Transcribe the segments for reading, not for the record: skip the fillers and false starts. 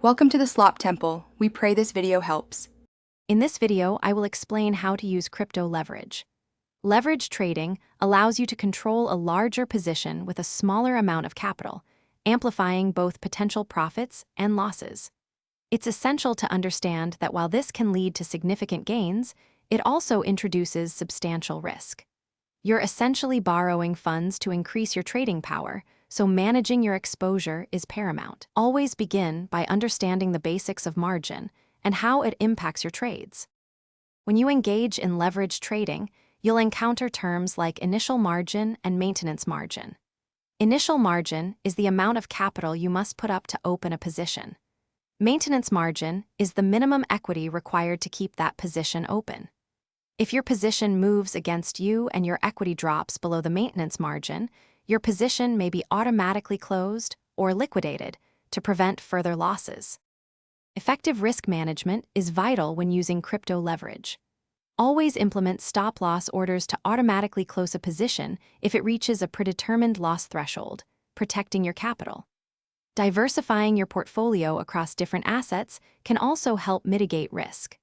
Welcome to the Slop Temple. We pray this video helps. In this video, I will explain how to use crypto leverage. Leverage trading allows you to control a larger position with a smaller amount of capital, amplifying both potential profits and losses. It's essential to understand that while this can lead to significant gains, it also introduces substantial risk. You're essentially borrowing funds to increase your trading power, so managing your exposure is paramount. Always begin by understanding the basics of margin and how it impacts your trades. When you engage in leverage trading, you'll encounter terms like initial margin and maintenance margin. Initial margin is the amount of capital you must put up to open a position. Maintenance margin is the minimum equity required to keep that position open. If your position moves against you and your equity drops below the maintenance margin, your position may be automatically closed or liquidated to prevent further losses. Effective risk management is vital when using crypto leverage. Always implement stop-loss orders to automatically close a position if it reaches a predetermined loss threshold, protecting your capital. Diversifying your portfolio across different assets can also help mitigate risk.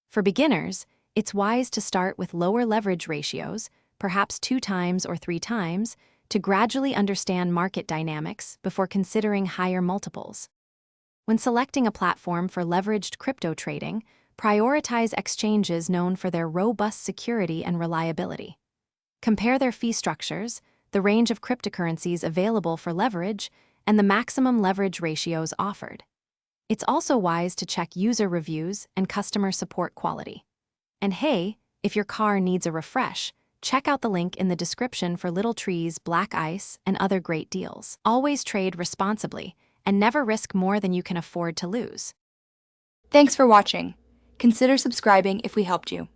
For beginners, it's wise to start with lower leverage ratios, perhaps 2 times or 3 times, to gradually understand market dynamics before considering higher multiples. When selecting a platform for leveraged crypto trading, prioritize exchanges known for their robust security and reliability. Compare their fee structures, the range of cryptocurrencies available for leverage, and the maximum leverage ratios offered. It's also wise to check user reviews and customer support quality. And hey, if your car needs a refresh, check out the link in the description for Little Trees, Black Ice, and other great deals. Always trade responsibly and never risk more than you can afford to lose. Thanks for watching. Consider subscribing if we helped you.